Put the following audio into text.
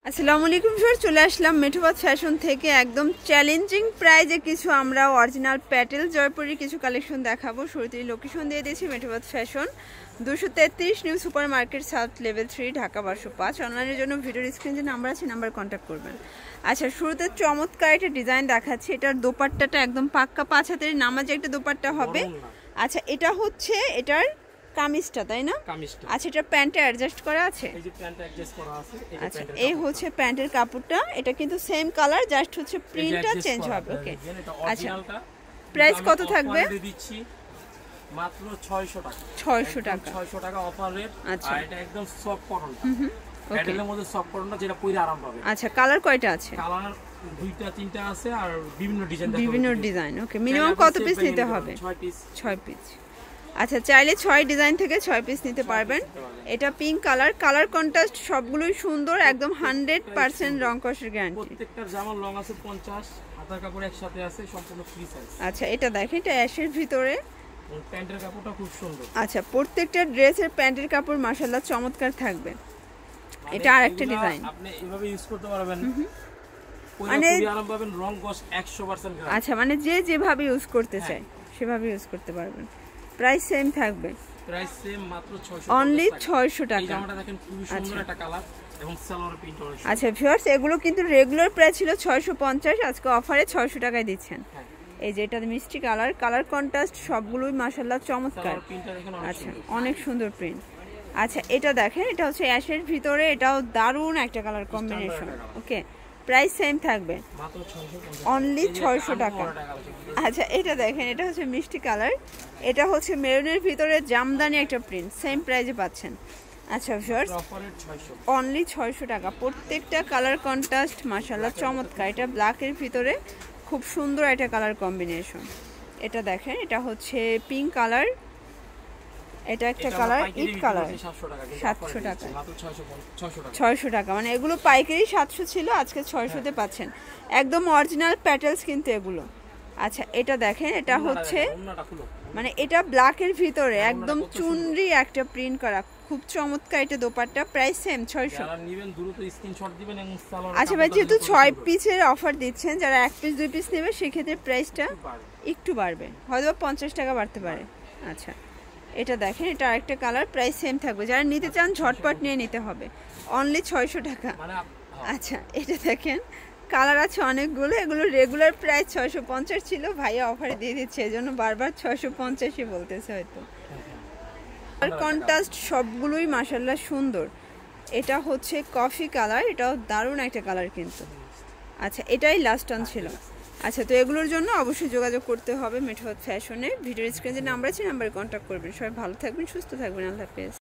আসসালামু আলাইকুম স্যার, চলে আসলাম মেঠোবাদ ফ্যাশন থেকে একদম চ্যালেঞ্জিং প্রাইজে কিছু আমরা অরিজিনাল প্যাটেল জয়পুরের কিছু কালেকশন দেখাবো। শুরুতেই লোকেশন দিয়ে দিয়েছি মেঠোবাদ fashion 233 new super market south level 3 Dhaka 1205। অনলাইনের জন্য ভিডিওর স্ক্রিনে যে নাম্বার আছে নাম্বার কন্ট্যাক্ট করবেন। আচ্ছা, শুরুতে চমৎকার একটা ডিজাইন দেখাচ্ছি। এটার দোপাট্টাটা একদম পাক্কা 5 হাতের নামাজে একটা দোপাট্টা হবে। আচ্ছা, এটা হচ্ছে এটার কামিজটা, তাই না? আচ্ছা, এটা প্যান্টে অ্যাডজাস্ট করা আছে। এই যে প্যান্টটা অ্যাডজাস্ট করা আছে। আচ্ছা, এই হচ্ছে প্যান্টের কাপড়টা। এটা কিন্তু সেম কালার, জাস্ট হচ্ছে প্রিন্টটা চেঞ্জ হবে। ওকে, আচ্ছা, প্রাইস কত থাকবে? দিচ্ছি মাত্র 600 টাকা। 600 টাকা, 600 টাকা অফার রেট। আচ্ছা, আর এটা একদম সফট কটন। প্যাটেলের মধ্যে সফট কটনটা, যেটা পরে আরাম পাবে। আচ্ছা, কালার কয়টা আছে? কালার দুইটা তিনটা আছে আর বিভিন্ন ডিজাইন দেখাবো। বিভিন্ন ডিজাইন। ওকে, মিনিমাম কত পিস নিতে হবে? 6 পিস। 6 পিস। আচ্ছা, চাইলে 6 ডিজাইন থেকে 6 পিস নিতে পারবেন। এটা পিঙ্ক কালার, কালার কন্ট্রাস্ট সবগুলোই সুন্দর, একদম 100% রং কষের গ্যারান্টি। প্রত্যেকটার জামার লং আছে 50, হাতার কাপড় একসাথে আছে, সম্পূর্ণ ফ্রি সাইজ। আচ্ছা, এটা দেখেন, এটা অ্যাশের ভিতরে। প্যান্টের কাপড়টা খুব সুন্দর। আচ্ছা, প্রত্যেকটা ড্রেসের প্যান্টের কাপড় মাশাআল্লাহ চমৎকার থাকবে। এটা আরেকটা ডিজাইন, আপনি এভাবে ইউজ করতে পারবেন, মানে খুবই আরাম পাবেন, রং কস 100% গ্যারান্টি। আচ্ছা, মানে যে যেভাবে ইউজ করতে চায় সেভাবে ইউজ করতে পারবেন। প্রাইস সেম থাকবে, প্রাইস সেম, মাত্র 600 অনলি 600 টাকা। এই জামাটা দেখেন, খুবই সুন্দর একটা কালার এবং সালোয়ার প্রিন্ট করা। আচ্ছা ভিউয়ার্স, এগুলো কিন্তু রেগুলার প্রাইস ছিল 650, আজকে অফারে 600 টাকায় দিচ্ছেন। এই যে এটা মিষ্টি কালার, কালার কন্ট্রাস্ট সবগুলোই মাশাআল্লাহ চমৎকার। আচ্ছা, অনেক সুন্দর প্রিন্ট। আচ্ছা, এটা দেখেন, এটা হচ্ছে অ্যাশের ভিতরে, এটাও দারুণ একটা কালার কম্বিনেশন। ওকে, প্রাইস সেম থাকবে, মাত্র 650, অনলি 600 টাকা। আচ্ছা, এটা দেখেন, এটা হচ্ছে মিষ্টি কালার, এটা হচ্ছে মেরুনের ভিতরে জামদানি একটা প্রিন্ট, সেম প্রাইসে পাচ্ছেন। আচ্ছা ভিউয়ার্স, অনলি 600 টাকা। প্রত্যেকটা কালার কন্ট্রাস্ট মাশাআল্লাহ চমৎকার। এটা ব্ল্যাকের ভিতরে খুব সুন্দর একটা কালার কম্বিনেশন। এটা দেখেন, এটা হচ্ছে পিঙ্ক কালার, এটা একটা কালার ইট কালার। 700 টাকা, 600 টাকা, মানে এগুলো পাইকারি 700 ছিল, আজকে 600-তে পাচ্ছেন। একদম অরিজিনাল প্যাটেলস কিন্তু এগুলো। আচ্ছা, এটা দেখেন, এটা হচ্ছে মানে এটা ব্ল্যাকের ভিতরে একদম চুনরি একটা প্রিন্ট করা, খুব চমৎকার। এটা দোপাট্টা, প্রাইস সেম 600। আচ্ছা ভাই, যেহেতু 6 পিসের অফার দিচ্ছেন, যারা 1 পিস 2 পিস নেবে সেক্ষেত্রে প্রাইসটা একটু বাড়বে, হয়তো 50 টাকা বাড়তে পারে। আচ্ছা, এটা দেখেন, এটা আরেকটা কালার, প্রাইস সেম থাকবে। যারা নিতে চান ঝটপট নিয়ে নিতে হবে, অনলি 600 টাকা। আচ্ছা, এটা দেখেন, কালার আছে অনেকগুলো, এগুলো রেগুলার প্রাইস 650 ছিল, ভাইয়া অফারে দিয়ে দিচ্ছে, এজন্য বারবার 650-ই বলতেছে হয়তো। আর কন্ট্রাস্ট সবগুলোই মাশাআল্লাহ সুন্দর। এটা হচ্ছে কফি কালার, এটাও দারুণ একটা কালার কিন্তু। আচ্ছা, এটাই লাস্ট টান ছিল। আচ্ছা, তো এগুলোর জন্য অবশ্যই যোগাযোগ করতে হবে মেঠোবাদ ফ্যাশনে। ভিডিওর স্ক্রিনে যে নাম্বার আছে নাম্বারে কন্ট্যাক্ট করবেন। সবাই ভালো থাকবেন, সুস্থ থাকবেন, আল্লাহ হাফেজ।